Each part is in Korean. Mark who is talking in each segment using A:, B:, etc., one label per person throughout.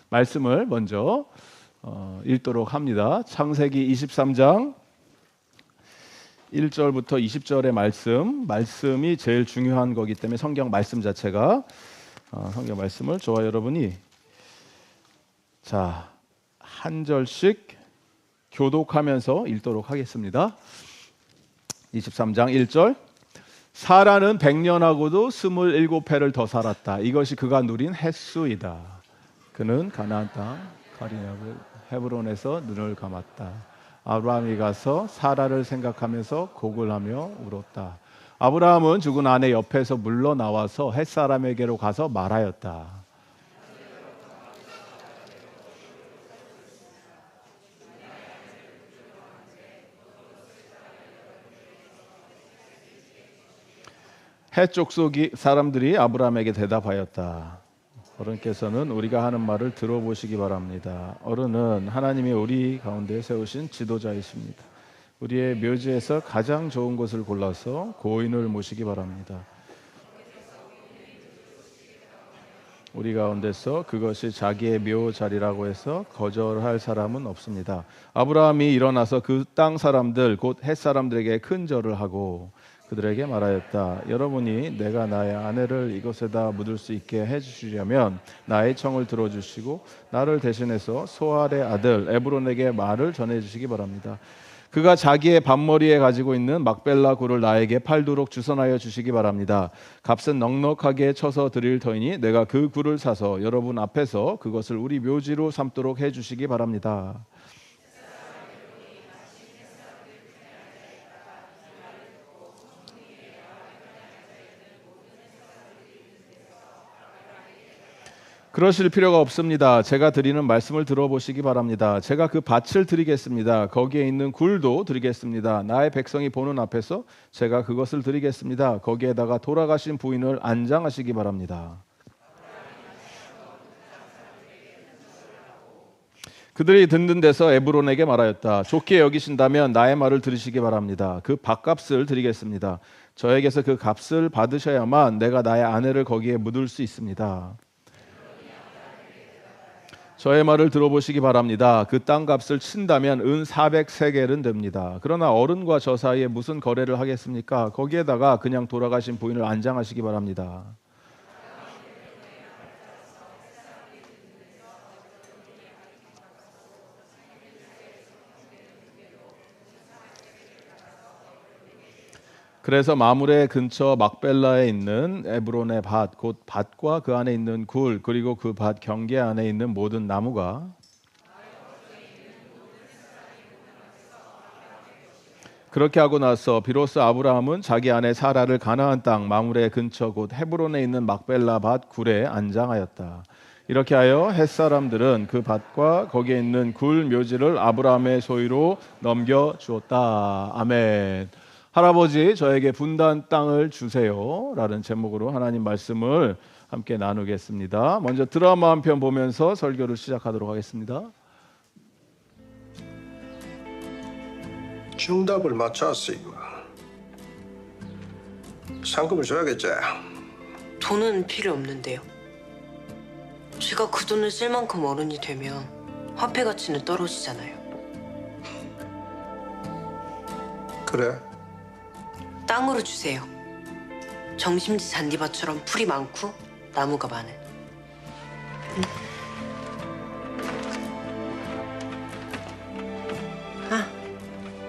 A: 말씀을 먼저 읽도록 합니다. 창세기 23장 1절부터 20절의 말씀이 제일 중요한 거기 때문에 성경 말씀 자체가 성경 말씀을 저와 여러분이 한 절씩 교독하면서 읽도록 하겠습니다. 23장 1절 사라는 100년하고도 27해를 더 살았다. 이것이 그가 누린 햇수이다. 그는 가나안 땅 가리나브 헤브론에서 눈을 감았다. 아브라함이 가서 사라를 생각하면서 곡을하며 울었다. 아브라함은 죽은 아내 옆에서 물러나와서 햇사람에게로 가서 말하였다. 헷 족속 사람들이 아브라함에게 대답하였다. 어른께서는 우리가 하는 말을 들어보시기 바랍니다. 어른은 하나님이 우리 가운데 세우신 지도자이십니다. 우리의 묘지에서 가장 좋은 곳을 골라서 고인을 모시기 바랍니다. 우리 가운데서 그것이 자기의 묘 자리라고 해서 거절할 사람은 없습니다. 아브라함이 일어나서 그 땅 사람들 곧 헷 사람들에게 큰 절을 하고 그들에게 말하였다. 여러분이 내가 나의 아내를 이곳에다 묻을 수 있게 해주시려면 나의 청을 들어주시고 나를 대신해서 소알의 아들 에브론에게 말을 전해주시기 바랍니다. 그가 자기의 밭머리에 가지고 있는 막벨라 굴을 나에게 팔도록 주선하여 주시기 바랍니다. 값은 넉넉하게 쳐서 드릴 터이니 내가 그 굴을 사서 여러분 앞에서 그것을 우리 묘지로 삼도록 해주시기 바랍니다. 그러실 필요가 없습니다. 제가 드리는 말씀을 들어보시기 바랍니다. 제가 그 밭을 드리겠습니다. 거기에 있는 굴도 드리겠습니다. 나의 백성이 보는 앞에서 제가 그것을 드리겠습니다. 거기에다가 돌아가신 부인을 안장하시기 바랍니다. 그들이 듣는 데서 에브론에게 말하였다. 좋게 여기신다면 나의 말을 들으시기 바랍니다. 그 밭값을 드리겠습니다. 저에게서 그 값을 받으셔야만 내가 나의 아내를 거기에 묻을 수 있습니다. 저의 말을 들어보시기 바랍니다. 그 땅값을 친다면 은 400세겔은 됩니다. 그러나 어른과 저 사이에 무슨 거래를 하겠습니까? 거기에다가 그냥 돌아가신 부인을 안장하시기 바랍니다. 그래서 마므레 근처 막벨라에 있는 에브론의 밭, 곧 밭과 그 안에 있는 굴, 그리고 그 밭 경계 안에 있는 모든 나무가 그렇게 하고 나서 비로소 아브라함은 자기 아내 사라를 가나안 땅 마므레 근처 곧 헤브론에 있는 막벨라 밭 굴에 안장하였다. 이렇게 하여 헷 사람들은 그 밭과 거기에 있는 굴 묘지를 아브라함의 소유로 넘겨 주었다. 아멘. 할아버지 저에게 분단 땅을 주세요 라는 제목으로 하나님 말씀을 함께 나누겠습니다. 먼저 드라마 한 편 보면서 설교를 시작하도록 하겠습니다.
B: 정답을 맞췄어. 이거 상금을 줘야겠지.
C: 돈은 필요 없는데요. 제가 그 돈을 쓸 만큼 어른이 되면 화폐 가치는 떨어지잖아요.
B: 그래?
C: 땅으로 주세요. 정심지 잔디밭처럼 풀이 많고 나무가 많은.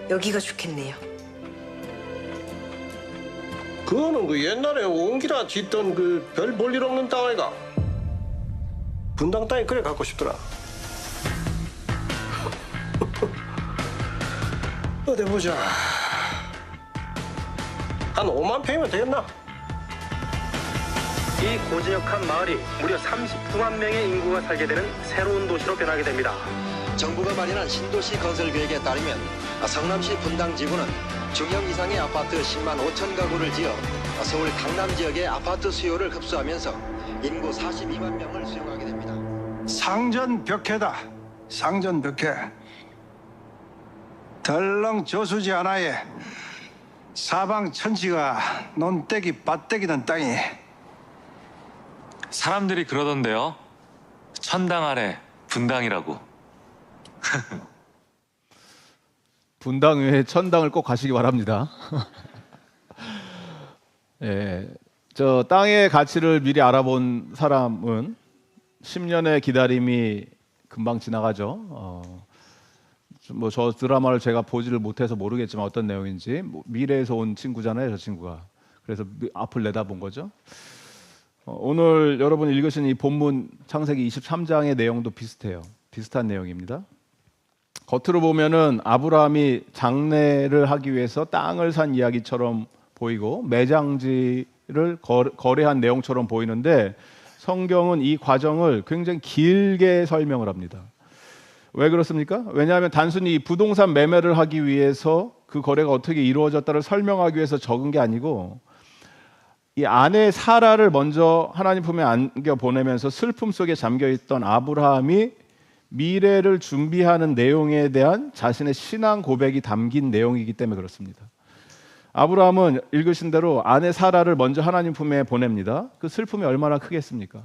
C: 여기가 좋겠네요.
B: 그거는 그 옛날에 옹기라 짓던 그 별 볼 일 없는 땅 아이가. 분당 땅이 그래 갖고 싶더라. 어디 보자. 한 5만 평이면 되겠나?
D: 이 고지역한 마을이 무려 39만 명의 인구가 살게 되는 새로운 도시로 변하게 됩니다.
E: 정부가 마련한 신도시 건설 계획에 따르면 성남시 분당 지구는 중형 이상의 아파트 10만 5천 가구를 지어 서울 강남 지역의 아파트 수요를 흡수하면서 인구 42만 명을 수용하게 됩니다.
F: 상전벽해다. 상전벽해. 덜렁 저수지 하나에 사방 천지가 논떼기 밭떼기던 땅이
G: 사람들이 그러던데요. 천당 아래 분당이라고.
A: 분당 외에 천당을 꼭 가시기 바랍니다. 예, 저 땅의 가치를 미리 알아본 사람은 10년의 기다림이 금방 지나가죠. 뭐 저 드라마를 제가 보지를 못해서 모르겠지만 어떤 내용인지 미래에서 온 친구잖아요, 저 친구가. 그래서 앞을 내다본 거죠. 오늘 여러분 읽으신 이 본문 창세기 23장의 내용도 비슷해요. 비슷한 내용입니다. 겉으로 보면은 아브라함이 장례를 하기 위해서 땅을 산 이야기처럼 보이고 매장지를 거래한 내용처럼 보이는데 성경은 이 과정을 굉장히 길게 설명을 합니다. 왜 그렇습니까? 왜냐하면 단순히 부동산 매매를 하기 위해서 그 거래가 어떻게 이루어졌다를 설명하기 위해서 적은 게 아니고 이 아내 사라를 먼저 하나님 품에 안겨 보내면서 슬픔 속에 잠겨 있던 아브라함이 미래를 준비하는 내용에 대한 자신의 신앙 고백이 담긴 내용이기 때문에 그렇습니다. 아브라함은 읽으신 대로 아내 사라를 먼저 하나님 품에 보냅니다. 그 슬픔이 얼마나 크겠습니까?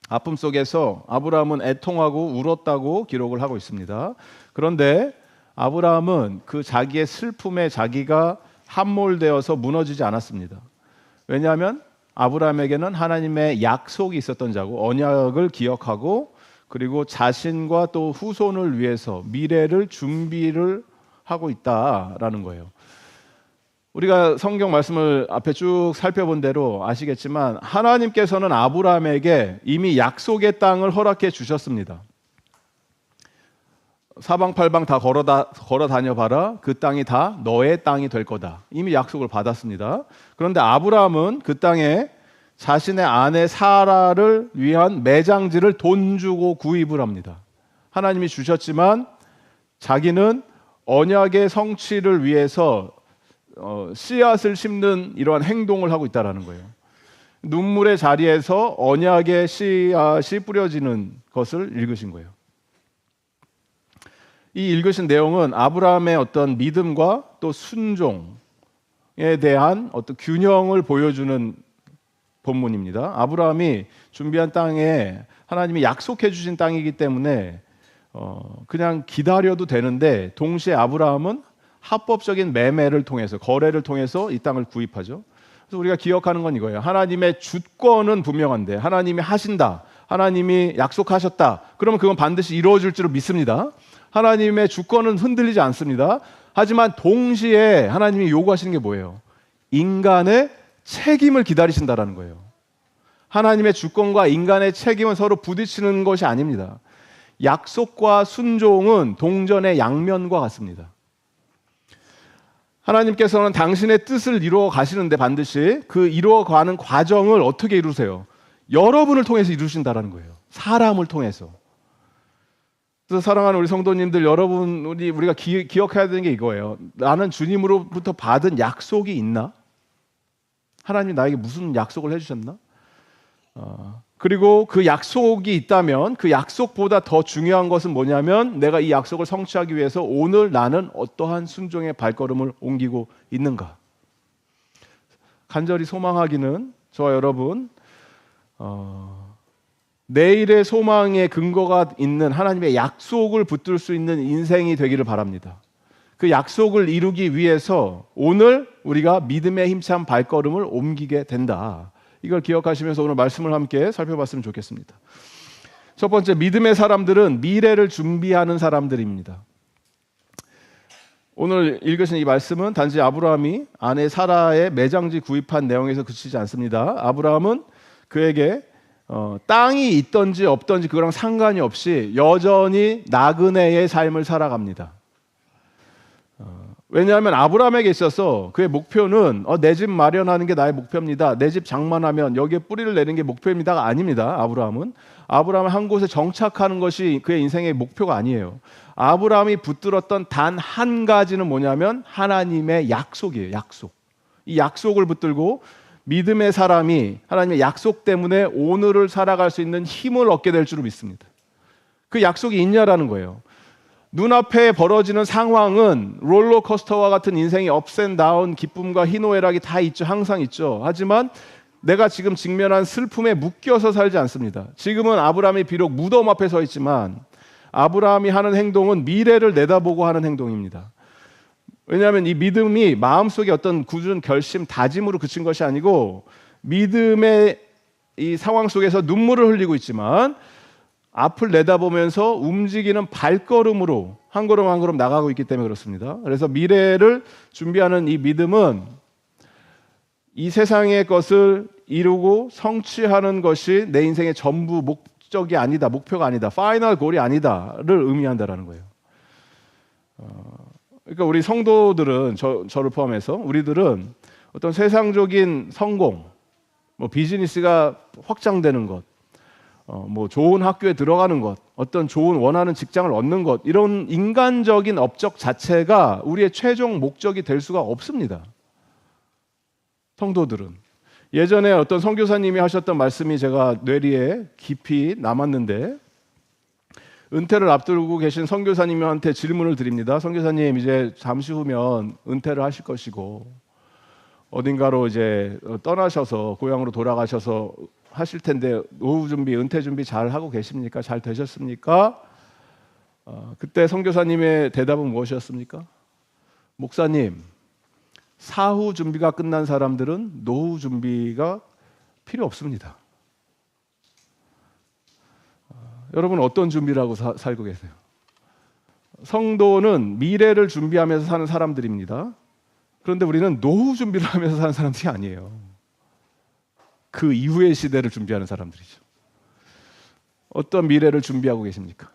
A: 아픔 속에서 아브라함은 애통하고 울었다고 기록을 하고 있습니다. 그런데 아브라함은 그 자기의 슬픔에 자기가 함몰되어서 무너지지 않았습니다. 왜냐하면 아브라함에게는 하나님의 약속이 있었던 자고 언약을 기억하고 그리고 자신과 또 후손을 위해서 미래를 준비를 하고 있다라는 거예요. 우리가 성경 말씀을 앞에 쭉 살펴본 대로 아시겠지만 하나님께서는 아브라함에게 이미 약속의 땅을 허락해 주셨습니다. 사방팔방 다 걸어 다녀봐라. 그 땅이 다 너의 땅이 될 거다. 이미 약속을 받았습니다. 그런데 아브라함은 그 땅에 자신의 아내 사라를 위한 매장지를 돈 주고 구입을 합니다. 하나님이 주셨지만 자기는 언약의 성취를 위해서 씨앗을 심는 이러한 행동을 하고 있다는 거예요. 눈물의 자리에서 언약의 씨앗이 뿌려지는 것을 읽으신 거예요. 이 읽으신 내용은 아브라함의 어떤 믿음과 또 순종에 대한 어떤 균형을 보여주는 본문입니다. 아브라함이 준비한 땅에 하나님이 약속해 주신 땅이기 때문에 그냥 기다려도 되는데 동시에 아브라함은 합법적인 매매를 통해서 거래를 통해서 이 땅을 구입하죠. 그래서 우리가 기억하는 건 이거예요. 하나님의 주권은 분명한데 하나님이 하신다. 하나님이 약속하셨다. 그러면 그건 반드시 이루어질 줄 믿습니다. 하나님의 주권은 흔들리지 않습니다. 하지만 동시에 하나님이 요구하시는 게 뭐예요? 인간의 책임을 기다리신다라는 거예요. 하나님의 주권과 인간의 책임은 서로 부딪히는 것이 아닙니다. 약속과 순종은 동전의 양면과 같습니다. 하나님께서는 당신의 뜻을 이루어 가시는데 반드시 그 이루어가는 과정을 어떻게 이루세요? 여러분을 통해서 이루신다라는 거예요. 사람을 통해서. 그래서 사랑하는 우리 성도님들 여러분 우리가 기억해야 되는 게 이거예요. 나는 주님으로부터 받은 약속이 있나? 하나님이 나에게 무슨 약속을 해주셨나? 그리고 그 약속이 있다면 그 약속보다 더 중요한 것은 뭐냐면 내가 이 약속을 성취하기 위해서 오늘 나는 어떠한 순종의 발걸음을 옮기고 있는가? 간절히 소망하기는 저와 여러분 내일의 소망의 근거가 있는 하나님의 약속을 붙들 수 있는 인생이 되기를 바랍니다. 그 약속을 이루기 위해서 오늘 우리가 믿음의 힘찬 발걸음을 옮기게 된다. 이걸 기억하시면서 오늘 말씀을 함께 살펴봤으면 좋겠습니다. 첫 번째, 믿음의 사람들은 미래를 준비하는 사람들입니다. 오늘 읽으신 이 말씀은 단지 아브라함이 아내 사라의 매장지 구입한 내용에서 그치지 않습니다. 아브라함은 그에게 땅이 있든지 없든지 그거랑 상관이 없이 여전히 나그네의 삶을 살아갑니다. 왜냐하면 아브라함에게 있어서 그의 목표는 내 집 마련하는 게 나의 목표입니다. 내 집 장만하면 여기에 뿌리를 내는 게 목표입니다가 아닙니다. 아브라함은 한 곳에 정착하는 것이 그의 인생의 목표가 아니에요. 아브라함이 붙들었던 단 한 가지는 뭐냐면 하나님의 약속이에요. 약속. 이 약속을 붙들고 믿음의 사람이 하나님의 약속 때문에 오늘을 살아갈 수 있는 힘을 얻게 될 줄 믿습니다. 그 약속이 있냐라는 거예요. 눈앞에 벌어지는 상황은 롤러코스터와 같은 인생의 업앤다운, 기쁨과 희노애락이 다 있죠. 항상 있죠. 하지만 내가 지금 직면한 슬픔에 묶여서 살지 않습니다. 지금은 아브라함이 비록 무덤 앞에 서 있지만 아브라함이 하는 행동은 미래를 내다보고 하는 행동입니다. 왜냐하면 이 믿음이 마음속에 어떤 굳은 결심, 다짐으로 그친 것이 아니고 믿음의 이 상황 속에서 눈물을 흘리고 있지만 앞을 내다보면서 움직이는 발걸음으로 한 걸음 한 걸음 나가고 있기 때문에 그렇습니다. 그래서 미래를 준비하는 이 믿음은 이 세상의 것을 이루고 성취하는 것이 내 인생의 전부 목적이 아니다, 목표가 아니다, 파이널 골이 아니다를 의미한다라는 거예요. 그러니까 우리 성도들은 저를 포함해서 우리들은 어떤 세상적인 성공, 뭐 비즈니스가 확장되는 것, 뭐 좋은 학교에 들어가는 것, 어떤 좋은 원하는 직장을 얻는 것, 이런 인간적인 업적 자체가 우리의 최종 목적이 될 수가 없습니다. 성도들은 예전에 어떤 선교사님이 하셨던 말씀이 제가 뇌리에 깊이 남았는데, 은퇴를 앞두고 계신 선교사님한테 질문을 드립니다. 선교사님, 이제 잠시 후면 은퇴를 하실 것이고 어딘가로 이제 떠나셔서 고향으로 돌아가셔서 하실 텐데 노후 준비, 은퇴 준비 잘 하고 계십니까? 잘 되셨습니까? 그때 선교사님의 대답은 무엇이었습니까? 목사님, 사후 준비가 끝난 사람들은 노후 준비가 필요 없습니다. 여러분 어떤 준비를 하고 살고 계세요? 성도는 미래를 준비하면서 사는 사람들입니다. 그런데 우리는 노후 준비를 하면서 사는 사람들이 아니에요. 그 이후의 시대를 준비하는 사람들이죠. 어떤 미래를 준비하고 계십니까?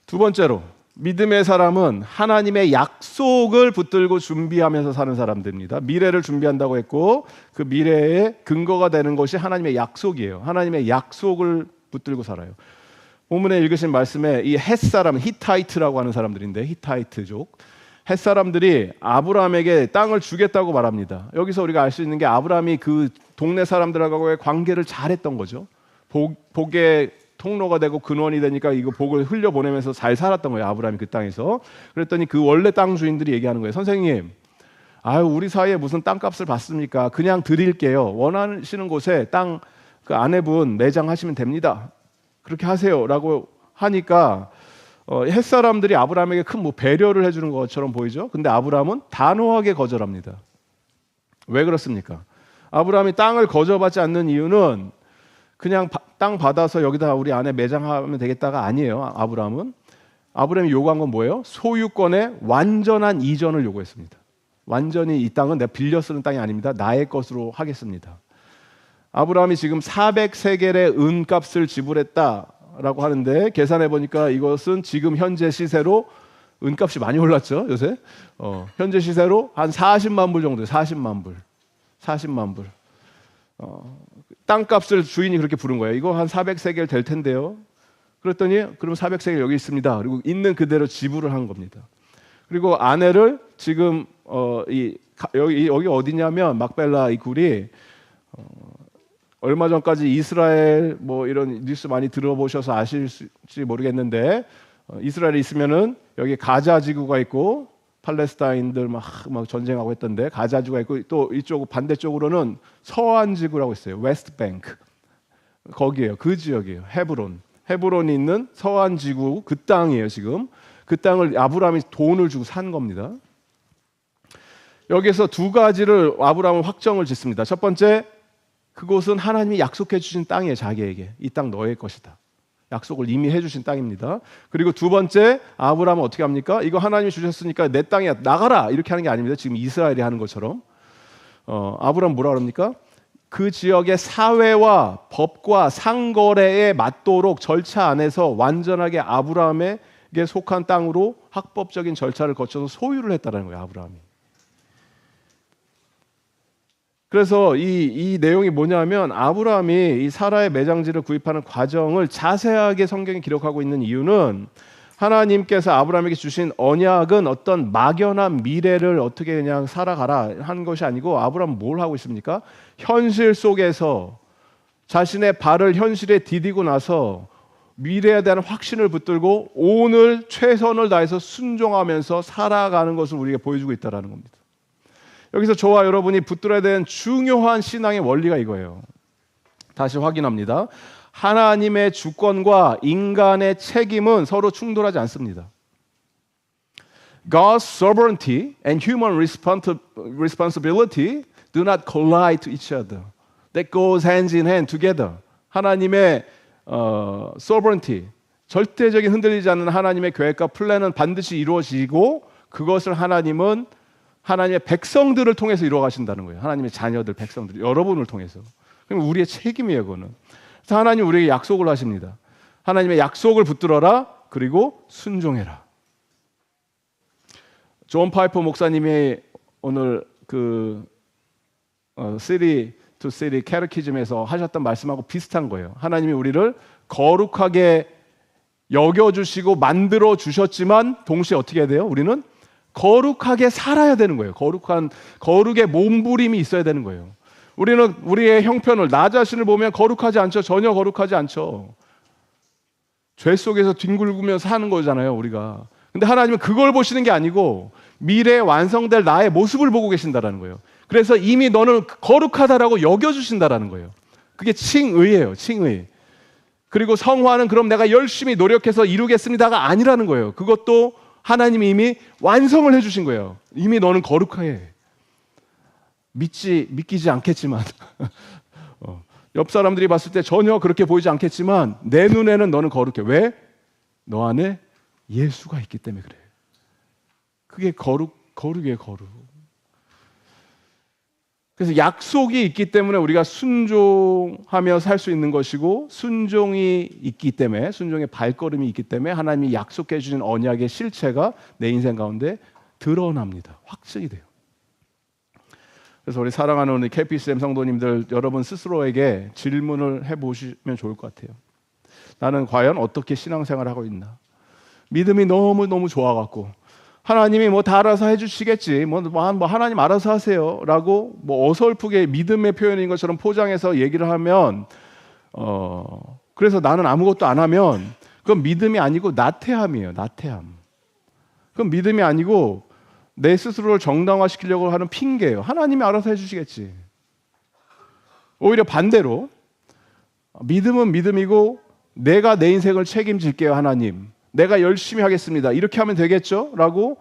A: 두 번째로, 믿음의 사람은 하나님의 약속을 붙들고 준비하면서 사는 사람들입니다. 미래를 준비한다고 했고 그 미래의 근거가 되는 것이 하나님의 약속이에요. 하나님의 약속을 붙들고 살아요. 본문에 읽으신 말씀에 이 헷사람, 히타이트라고 하는 사람들인데, 히타이트족, 헷사람들이 아브라함에게 땅을 주겠다고 말합니다. 여기서 우리가 알 수 있는 게 아브라함이 그 동네 사람들하고의 관계를 잘했던 거죠. 복의 통로가 되고 근원이 되니까 이거 복을 흘려보내면서 잘 살았던 거예요. 아브라함이 그 땅에서. 그랬더니 그 원래 땅 주인들이 얘기하는 거예요. 선생님, 아유 우리 사이에 무슨 땅값을 받습니까? 그냥 드릴게요. 원하시는 곳에 땅 그 아내분 매장하시면 됩니다. 그렇게 하세요라고 하니까 헷사람들이 아브라함에게 큰 뭐 배려를 해주는 것처럼 보이죠. 근데 아브라함은 단호하게 거절합니다. 왜 그렇습니까? 아브라함이 땅을 거저받지 않는 이유는 그냥 땅 받아서 여기다 우리 아내 매장하면 되겠다가 아니에요. 아브라함이 요구한 건 뭐예요? 소유권의 완전한 이전을 요구했습니다. 완전히 이 땅은 내가 빌려 쓰는 땅이 아닙니다. 나의 것으로 하겠습니다. 아브라함이 지금 400세겔의 은값을 지불했다라고 하는데 계산해 보니까 이것은 지금 현재 시세로 은값이 많이 올랐죠, 요새. 현재 시세로 한 40만 불 정도예요. 40만 불. 땅값을 주인이 그렇게 부른 거예요. 이거 한 400세겔 될 텐데요. 그랬더니 그럼 400세겔 여기 있습니다. 그리고 있는 그대로 지불을 한 겁니다. 그리고 아내를 지금 여기 어디냐면 막벨라 이 굴이 얼마 전까지 이스라엘 뭐 이런 뉴스 많이 들어보셔서 아실지 모르겠는데 이스라엘에 있으면은 여기 가자 지구가 있고 팔레스타인들 막 전쟁하고 했던데 가자 지구가 있고 또 이쪽 반대쪽으로는 서안 지구라고 있어요. 웨스트 뱅크. 거기에요. 그 지역이에요. 헤브론이 있는 서안 지구 그 땅이에요, 지금. 그 땅을 아브라함이 돈을 주고 산 겁니다. 여기서 두 가지를 아브라함은 확정을 짓습니다. 첫 번째, 그곳은 하나님이 약속해 주신 땅이에요. 자기에게. 이 땅 너의 것이다. 약속을 이미 해주신 땅입니다. 그리고 두 번째, 아브라함은 어떻게 합니까? 이거 하나님이 주셨으니까 내 땅이야, 나가라, 이렇게 하는 게 아닙니다. 지금 이스라엘이 하는 것처럼. 아브라함 뭐라 그럽니까? 그 지역의 사회와 법과 상거래에 맞도록 절차 안에서 완전하게 아브라함에게 속한 땅으로 합법적인 절차를 거쳐서 소유를 했다는 거예요. 아브라함이. 그래서 이 내용이 뭐냐면 아브라함이 이 사라의 매장지를 구입하는 과정을 자세하게 성경에 기록하고 있는 이유는 하나님께서 아브라함에게 주신 언약은 어떤 막연한 미래를 어떻게 그냥 살아가라 한 것이 아니고 아브라함은 뭘 하고 있습니까? 현실 속에서 자신의 발을 현실에 디디고 나서 미래에 대한 확신을 붙들고 오늘 최선을 다해서 순종하면서 살아가는 것을 우리에게 보여주고 있다는 겁니다. 여기서 저와 여러분이 붙들어야 되는 중요한 신앙의 원리가 이거예요. 다시 확인합니다. 하나님의 주권과 인간의 책임은 서로 충돌하지 않습니다. God's sovereignty and human responsibility do not collide to each other. That goes hand in hand together. 하나님의 sovereignty, 절대적인 흔들리지 않는 하나님의 계획과 플랜은 반드시 이루어지고 그것을 하나님은 하나님의 백성들을 통해서 이루어 가신다는 거예요. 하나님의 자녀들, 백성들, 여러분을 통해서. 그럼 우리의 책임이에요, 그거는. 그래서 하나님 우리에게 약속을 하십니다. 하나님의 약속을 붙들어라, 그리고 순종해라. 존 파이퍼 목사님이 오늘 그 City to City 캐테키즘에서 하셨던 말씀하고 비슷한 거예요. 하나님이 우리를 거룩하게 여겨주시고 만들어 주셨지만 동시에 어떻게 해야 돼요? 우리는 거룩하게 살아야 되는 거예요. 거룩의 몸부림이 있어야 되는 거예요. 우리는 우리의 형편을, 나 자신을 보면 거룩하지 않죠. 전혀 거룩하지 않죠. 죄 속에서 뒹굴면서 사는 거잖아요, 우리가. 근데 하나님은 그걸 보시는 게 아니고 미래에 완성될 나의 모습을 보고 계신다라는 거예요. 그래서 이미 너는 거룩하다라고 여겨주신다라는 거예요. 그게 칭의예요, 칭의. 그리고 성화는 그럼 내가 열심히 노력해서 이루겠습니다가 아니라는 거예요. 그것도 하나님이 이미 완성을 해주신 거예요. 이미 너는 거룩해. 믿기지 않겠지만 옆 사람들이 봤을 때 전혀 그렇게 보이지 않겠지만 내 눈에는 너는 거룩해. 왜? 너 안에 예수가 있기 때문에 그래. 그게 거룩이에요, 거룩. 그래서 약속이 있기 때문에 우리가 순종하며 살 수 있는 것이고, 순종이 있기 때문에, 순종의 발걸음이 있기 때문에 하나님이 약속해 주신 언약의 실체가 내 인생 가운데 드러납니다. 확증이 돼요. 그래서 우리 사랑하는 우리 KPCM 성도님들, 여러분 스스로에게 질문을 해보시면 좋을 것 같아요. 나는 과연 어떻게 신앙생활을 하고 있나? 믿음이 너무너무 좋아갖고 하나님이 뭐 다 알아서 해주시겠지, 뭐 하나님 알아서 하세요라고 뭐 어설프게 믿음의 표현인 것처럼 포장해서 얘기를 하면, 그래서 나는 아무것도 안 하면 그건 믿음이 아니고 나태함이에요. 나태함. 그건 믿음이 아니고 내 스스로를 정당화시키려고 하는 핑계예요. 하나님이 알아서 해주시겠지. 오히려 반대로 믿음은 믿음이고 내가 내 인생을 책임질게요, 하나님. 내가 열심히 하겠습니다. 이렇게 하면 되겠죠? 라고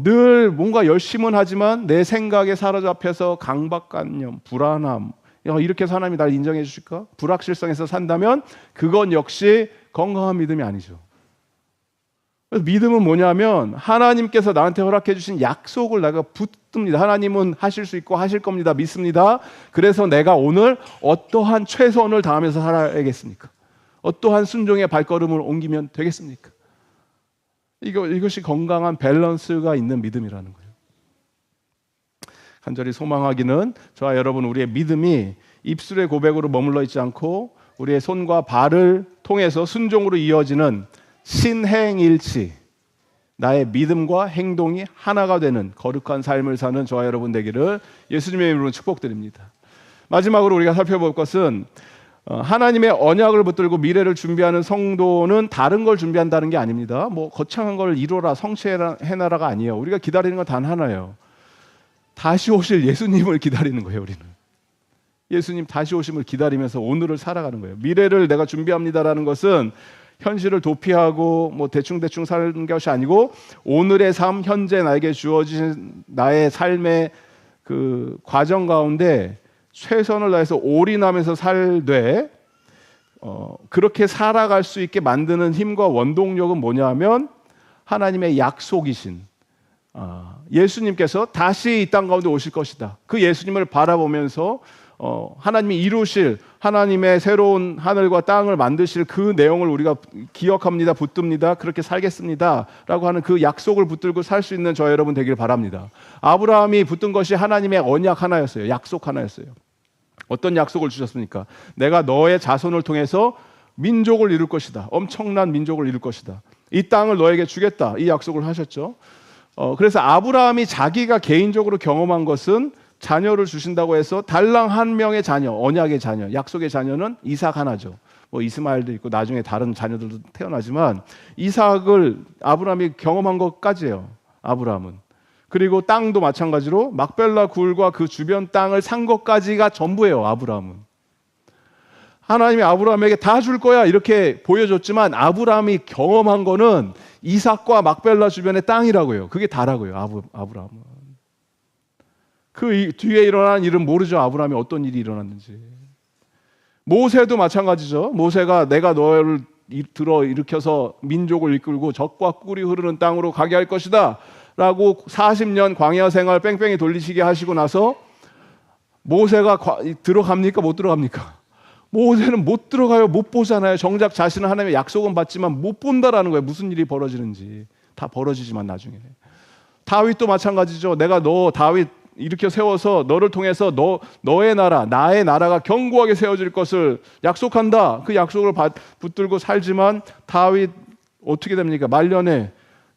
A: 늘 뭔가 열심은 하지만 내 생각에 사로잡혀서 강박관념, 불안함, 이렇게 해서 하나님이 날 인정해 주실까? 불확실성에서 산다면 그건 역시 건강한 믿음이 아니죠. 그래서 믿음은 뭐냐면 하나님께서 나한테 허락해 주신 약속을 내가 붙듭니다. 하나님은 하실 수 있고 하실 겁니다. 믿습니다. 그래서 내가 오늘 어떠한 최선을 다하면서 살아야겠습니까? 어떠한 순종의 발걸음을 옮기면 되겠습니까? 이것이 건강한 밸런스가 있는 믿음이라는 거예요. 간절히 소망하기는 저와 여러분, 우리의 믿음이 입술의 고백으로 머물러 있지 않고 우리의 손과 발을 통해서 순종으로 이어지는 신행일치, 나의 믿음과 행동이 하나가 되는 거룩한 삶을 사는 저와 여러분 되기를 예수님의 이름으로 축복드립니다. 마지막으로 우리가 살펴볼 것은 하나님의 언약을 붙들고 미래를 준비하는 성도는 다른 걸 준비한다는 게 아닙니다. 뭐 거창한 걸 이루어라, 성취해놔라가 아니에요. 우리가 기다리는 건 단 하나예요. 다시 오실 예수님을 기다리는 거예요. 우리는 예수님 다시 오심을 기다리면서 오늘을 살아가는 거예요. 미래를 내가 준비합니다라는 것은 현실을 도피하고 뭐 대충 사는 것이 아니고 오늘의 삶, 현재 나에게 주어진 나의 삶의 그 과정 가운데 최선을 다해서 올인하면서 살되 그렇게 살아갈 수 있게 만드는 힘과 원동력은 뭐냐면 하나님의 약속이신 예수님께서 다시 이 땅 가운데 오실 것이다. 그 예수님을 바라보면서 하나님이 이루실, 하나님의 새로운 하늘과 땅을 만드실 그 내용을 우리가 기억합니다. 붙듭니다. 그렇게 살겠습니다 라고 하는 그 약속을 붙들고 살 수 있는 저 여러분 되길 바랍니다. 아브라함이 붙든 것이 하나님의 언약 하나였어요. 약속 하나였어요. 어떤 약속을 주셨습니까? 내가 너의 자손을 통해서 민족을 이룰 것이다. 엄청난 민족을 이룰 것이다. 이 땅을 너에게 주겠다. 이 약속을 하셨죠. 그래서 아브라함이 자기가 개인적으로 경험한 것은 자녀를 주신다고 해서 달랑 한 명의 자녀, 언약의 자녀, 약속의 자녀는 이삭 하나죠. 뭐 이스마엘도 있고 나중에 다른 자녀들도 태어나지만 이삭을 아브라함이 경험한 것까지예요. 아브라함은 그리고 땅도 마찬가지로 막벨라 굴과 그 주변 땅을 산 것까지가 전부예요. 아브라함은. 하나님이 아브라함에게 다 줄 거야 이렇게 보여줬지만 아브라함이 경험한 거는 이삭과 막벨라 주변의 땅이라고요. 그게 다라고요. 아브라함은. 그 뒤에 일어난 일은 모르죠. 아브라함이 어떤 일이 일어났는지. 모세도 마찬가지죠. 모세가 내가 너를 일으켜서 민족을 이끌고 젖과 꿀이 흐르는 땅으로 가게 할 것이다 라고 40년 광야 생활 뺑뺑이 돌리시게 하시고 나서 모세가 들어갑니까? 못 들어갑니까? 모세는 못 들어가요. 못 보잖아요. 정작 자신은 하나님의 약속은 받지만 못 본다라는 거예요. 무슨 일이 벌어지는지. 다 벌어지지만 나중에. 다윗도 마찬가지죠. 내가 너 다윗 일으켜 세워서 너를 통해서 너의 나라, 나의 나라가 견고하게 세워질 것을 약속한다. 그 약속을 붙들고 살지만 다윗 어떻게 됩니까? 말년에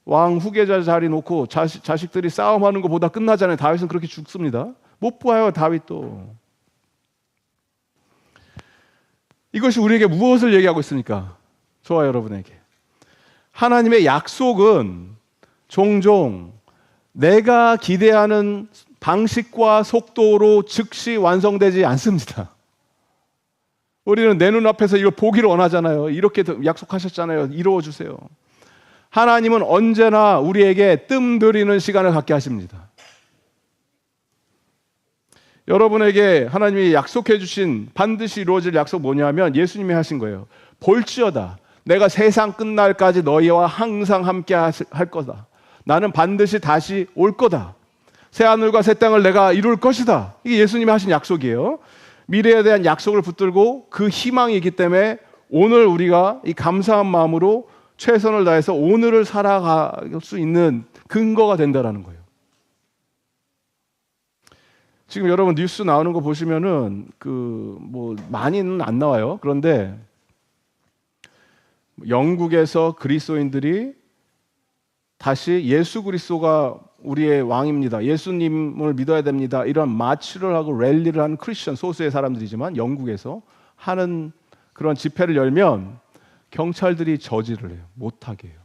A: 왕 후계자 자리 놓고 자식들이 싸움하는 것보다 끝나잖아요. 다윗은 그렇게 죽습니다. 못 봐요. 다윗도. 이것이 우리에게 무엇을 얘기하고 있습니까? 저와 여러분에게. 하나님의 약속은 종종 내가 기대하는 방식과 속도로 즉시 완성되지 않습니다. 우리는 내 눈앞에서 이걸 보기를 원하잖아요. 이렇게 약속하셨잖아요. 이루어 주세요. 하나님은 언제나 우리에게 뜸들이는 시간을 갖게 하십니다. 여러분에게 하나님이 약속해 주신 반드시 이루어질 약속 뭐냐면 예수님이 하신 거예요. 볼지어다 내가 세상 끝날까지 너희와 항상 함께 할 거다. 나는 반드시 다시 올 거다. 새하늘과 새 땅을 내가 이룰 것이다. 이게 예수님이 하신 약속이에요. 미래에 대한 약속을 붙들고 그 희망이 있기 때문에 오늘 우리가 이 감사한 마음으로 최선을 다해서 오늘을 살아갈 수 있는 근거가 된다라는 거예요. 지금 여러분 뉴스 나오는 거 보시면은 많이는 안 나와요. 그런데 영국에서 그리스도인들이 다시 예수 그리스도가 우리의 왕입니다. 예수님을 믿어야 됩니다. 이런 마치를 하고 랠리를 하는 크리스천 소수의 사람들이지만 영국에서 하는 그런 집회를 열면 경찰들이 저지를 해요. 못하게 해요.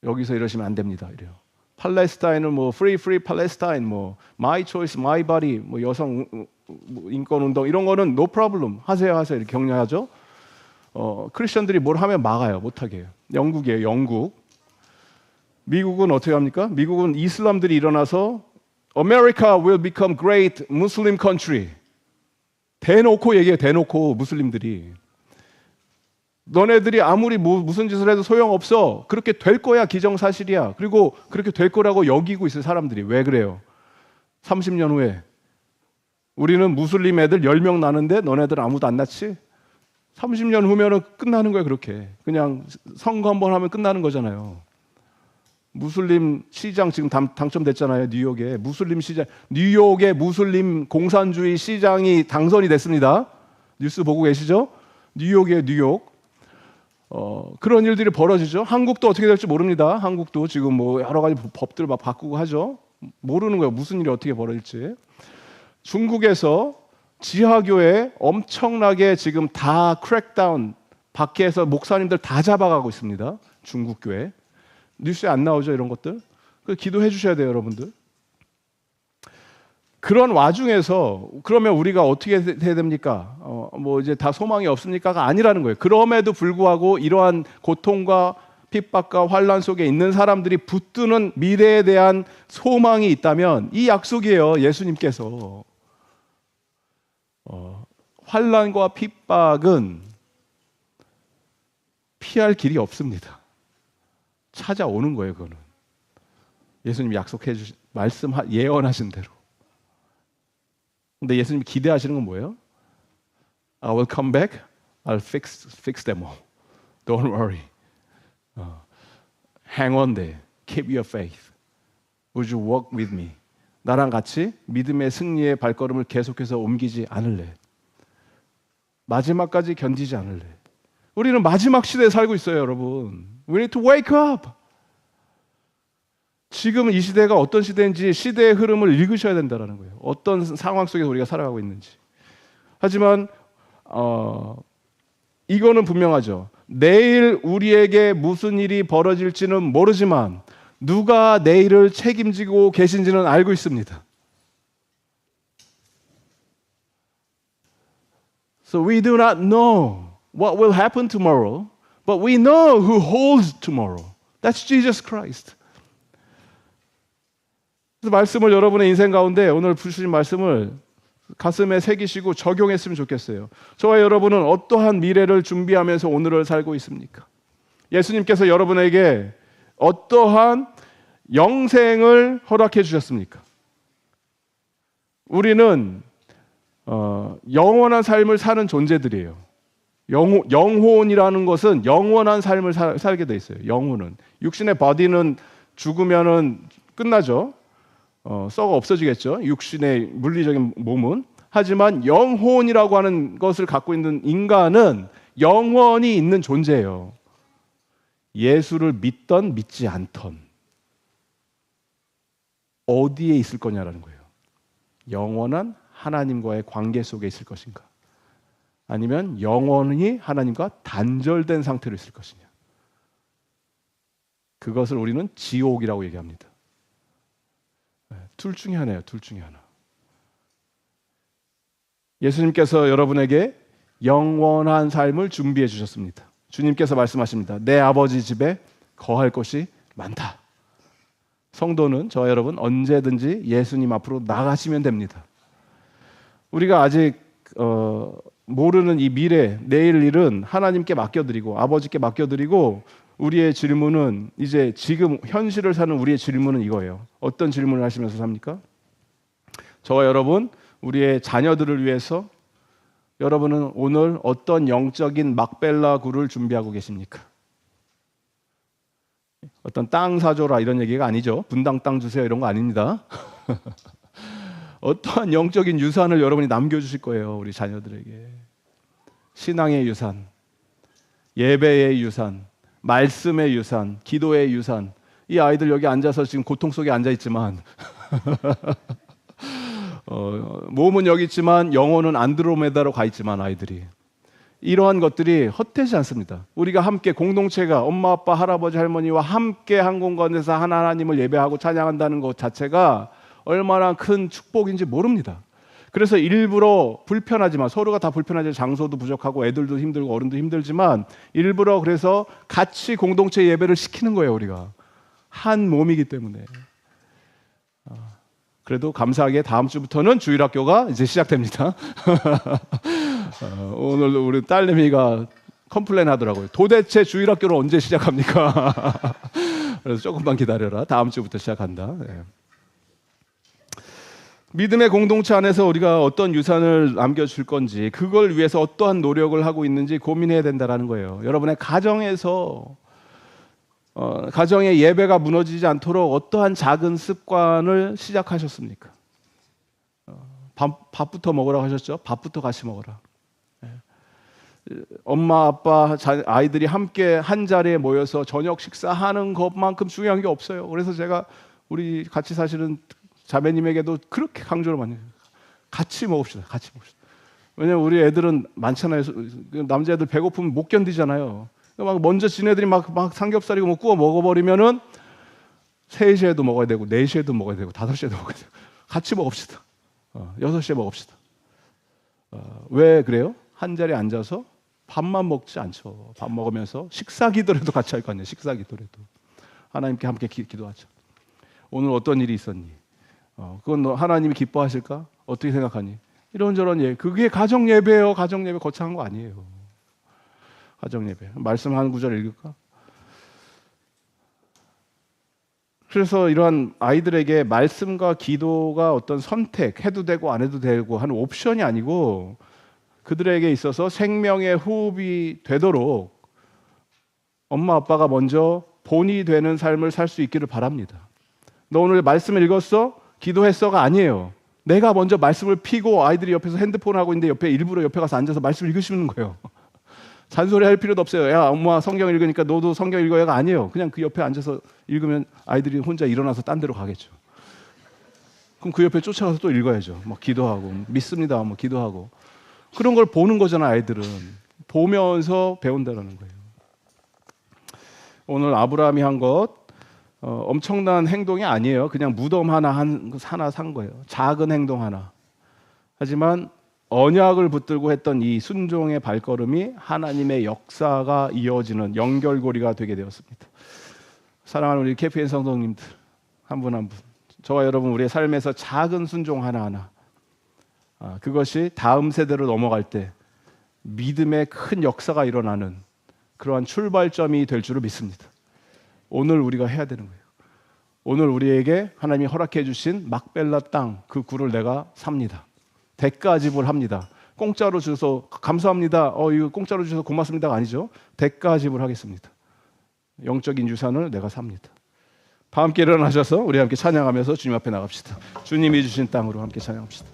A: 여기서 이러시면 안 됩니다. 이래요. 팔레스타인은 free 팔레스타인, my choice, my body, 여성 인권 운동 이런 거는 no problem 하세요 이렇게 격려하죠. 크리스천들이 뭘 하면 막아요. 못하게 해요. 영국이에요. 영국. 미국은 어떻게 합니까? 미국은 이슬람들이 일어나서 America will become great Muslim country. 대놓고 얘기해요. 대놓고 무슬림들이. 너네들이 아무리 무슨 짓을 해도 소용없어. 그렇게 될 거야. 기정사실이야. 그리고 그렇게 될 거라고 여기고 있어요. 사람들이. 왜 그래요? 30년 후에 우리는 무슬림 애들 10명 나는데 너네들 아무도 안 낳지? 30년 후면은 끝나는 거예요. 그렇게. 그냥 선거 한번 하면 끝나는 거잖아요. 무슬림 시장 지금 당첨됐잖아요. 뉴욕에. 무슬림 시장. 뉴욕의 무슬림 공산주의 시장이 당선이 됐습니다. 뉴스 보고 계시죠? 뉴욕이에요. 뉴욕. 그런 일들이 벌어지죠. 한국도 어떻게 될지 모릅니다. 한국도 지금 여러 가지 법들 막 바꾸고 하죠. 모르는 거예요. 무슨 일이 어떻게 벌어질지. 중국에서 지하교회 엄청나게 지금 다 크랙다운, 밖에서 목사님들 다 잡아가고 있습니다. 중국 교회. 뉴스에 안 나오죠, 이런 것들. 기도해 주셔야 돼요, 여러분들. 그런 와중에서 그러면 우리가 어떻게 해야 됩니까? 이제 다 소망이 없습니까가 아니라는 거예요. 그럼에도 불구하고 이러한 고통과 핍박과 환란 속에 있는 사람들이 붙드는 미래에 대한 소망이 있다면 이 약속이에요. 예수님께서 환란과 핍박은 피할 길이 없습니다. 찾아오는 거예요. 그거는 예수님이 약속해 주신 예언하신 대로. 근데 예수님이 기대하시는 건 뭐예요? I will come back. I'll fix them all. Don't worry. Hang on there. Keep your faith. Would you walk with me? 나랑 같이 믿음의 승리의 발걸음을 계속해서 옮기지 않을래. 마지막까지 견디지 않을래. 우리는 마지막 시대에 살고 있어요, 여러분. We need to wake up. 지금 이 시대가 어떤 시대인지 시대의 흐름을 읽으셔야 된다는 거예요. 어떤 상황 속에서 우리가 살아가고 있는지. 하지만 이거는 분명하죠. 내일 우리에게 무슨 일이 벌어질지는 모르지만 누가 내일을 책임지고 계신지는 알고 있습니다. So we do not know what will happen tomorrow, but we know who holds tomorrow. That's Jesus Christ. 그래서 말씀을 여러분의 인생 가운데 오늘 주신 말씀을 가슴에 새기시고 적용했으면 좋겠어요. 저와 여러분은 어떠한 미래를 준비하면서 오늘을 살고 있습니까? 예수님께서 여러분에게 어떠한 영생을 허락해 주셨습니까? 우리는 영원한 삶을 사는 존재들이에요. 영혼이라는 것은 영원한 삶을 살게 돼 있어요. 영혼은. 육신의 body는 죽으면은 끝나죠. 썩어 없어지겠죠. 육신의 물리적인 몸은. 하지만 영혼이라고 하는 것을 갖고 있는 인간은 영원히 있는 존재예요. 예수를 믿던 믿지 않던 어디에 있을 거냐라는 거예요. 영원한 하나님과의 관계 속에 있을 것인가? 아니면 영원히 하나님과 단절된 상태로 있을 것이냐? 그것을 우리는 지옥이라고 얘기합니다. 둘 중에 하나예요. 둘 중에 하나. 예수님께서 여러분에게 영원한 삶을 준비해 주셨습니다. 주님께서 말씀하십니다. 내 아버지 집에 거할 곳이 많다. 성도는 저와 여러분 언제든지 예수님 앞으로 나가시면 됩니다. 우리가 아직 모르는 이 미래, 내일 일은 하나님께 맡겨드리고 아버지께 맡겨드리고 우리의 질문은 이제 지금 현실을 사는 우리의 질문은 이거예요. 어떤 질문을 하시면서 삽니까? 저와 여러분, 우리의 자녀들을 위해서 여러분은 오늘 어떤 영적인 막벨라 굴을 준비하고 계십니까? 어떤 땅 사줘라 이런 얘기가 아니죠. 분당 땅 주세요 이런 거 아닙니다. 어떠한 영적인 유산을 여러분이 남겨주실 거예요. 우리 자녀들에게. 신앙의 유산, 예배의 유산, 말씀의 유산, 기도의 유산. 이 아이들 여기 앉아서 지금 고통 속에 앉아 있지만 몸은 여기 있지만 영혼은 안드로메다로 가 있지만 아이들이 이러한 것들이 헛되지 않습니다. 우리가 함께 공동체가 엄마 아빠 할아버지 할머니와 함께 한 공간에서 하나님을 예배하고 찬양한다는 것 자체가 얼마나 큰 축복인지 모릅니다. 그래서 일부러 불편하지만 서로가 다 불편하지 장소도 부족하고 애들도 힘들고 어른도 힘들지만 일부러 그래서 같이 공동체 예배를 시키는 거예요. 우리가 한 몸이기 때문에. 그래도 감사하게 다음 주부터는 주일학교가 이제 시작됩니다. 오늘 우리 딸내미가 컴플레인 하더라고요. 도대체 주일학교를 언제 시작합니까? 그래서 조금만 기다려라. 다음 주부터 시작한다. 네. 믿음의 공동체 안에서 우리가 어떤 유산을 남겨줄 건지 그걸 위해서 어떠한 노력을 하고 있는지 고민해야 된다는 거예요. 여러분의 가정에서 가정의 예배가 무너지지 않도록 어떠한 작은 습관을 시작하셨습니까? 밥부터 먹으라고 하셨죠? 밥부터 같이 먹어라. 엄마, 아빠, 아이들이 함께 한 자리에 모여서 저녁 식사하는 것만큼 중요한 게 없어요. 그래서 제가 우리 같이 사시는 자매님에게도 그렇게 강조를 많이 해요. 같이 먹읍시다. 같이 먹읍시다. 왜냐면 우리 애들은 많잖아요. 남자애들 배고프면 못 견디잖아요. 막 먼저 지네들이 막 삼겹살이고 뭐 구워 먹어버리면은 3시에도 먹어야 되고 4시에도 먹어야 되고 5시에도 먹어야 되고 같이 먹읍시다. 6시에 먹읍시다. 왜 그래요? 한 자리에 앉아서 밥만 먹지 않죠. 밥 먹으면서 식사 기도라도 같이 할 거 아니에요. 식사 기도라도. 하나님께 함께 기도하죠. 오늘 어떤 일이 있었니? 그건 너 하나님이 기뻐하실까? 어떻게 생각하니? 이런저런 예, 그게 가정 예배예요. 가정 예배 거창한 거 아니에요. 가정 예배. 말씀 한 구절 읽을까? 그래서 이러한 아이들에게 말씀과 기도가 어떤 선택, 해도 되고 안 해도 되고 하는 옵션이 아니고 그들에게 있어서 생명의 호흡이 되도록 엄마 아빠가 먼저 본이 되는 삶을 살 수 있기를 바랍니다. 너 오늘 말씀을 읽었어? 기도했어가 아니에요. 내가 먼저 말씀을 피고 아이들이 옆에서 핸드폰 하고 있는데 일부러 옆에 가서 앉아서 말씀을 읽으시는 거예요. 잔소리 할 필요도 없어요. 야, 엄마 성경 읽으니까 너도 성경 읽어야가 아니에요. 그냥 그 옆에 앉아서 읽으면 아이들이 혼자 일어나서 딴 데로 가겠죠. 그럼 그 옆에 쫓아가서 또 읽어야죠. 막 기도하고 믿습니다. 뭐 기도하고 그런 걸 보는 거잖아. 아이들은 보면서 배운다는 거예요. 오늘 아브라함이 한 것 엄청난 행동이 아니에요. 그냥 무덤 하나 산 거예요. 작은 행동 하나. 하지만 언약을 붙들고 했던 이 순종의 발걸음이 하나님의 역사가 이어지는 연결고리가 되게 되었습니다. 사랑하는 우리 KPN 성도님들 한 분 한 분, 저와 여러분 우리의 삶에서 작은 순종 하나하나, 그것이 다음 세대로 넘어갈 때 믿음의 큰 역사가 일어나는 그러한 출발점이 될 줄을 믿습니다. 오늘 우리가 해야 되는 거예요. 오늘 우리에게 하나님이 허락해 주신 막벨라 땅, 그 굴을 내가 삽니다. 대가 지불합니다. 공짜로 주셔서 감사합니다. 이거 공짜로 주셔서 고맙습니다가 아니죠. 대가 지불하겠습니다. 영적인 유산을 내가 삽니다. 함께 일어나셔서 우리 함께 찬양하면서 주님 앞에 나갑시다. 주님이 주신 땅으로 함께 찬양합시다.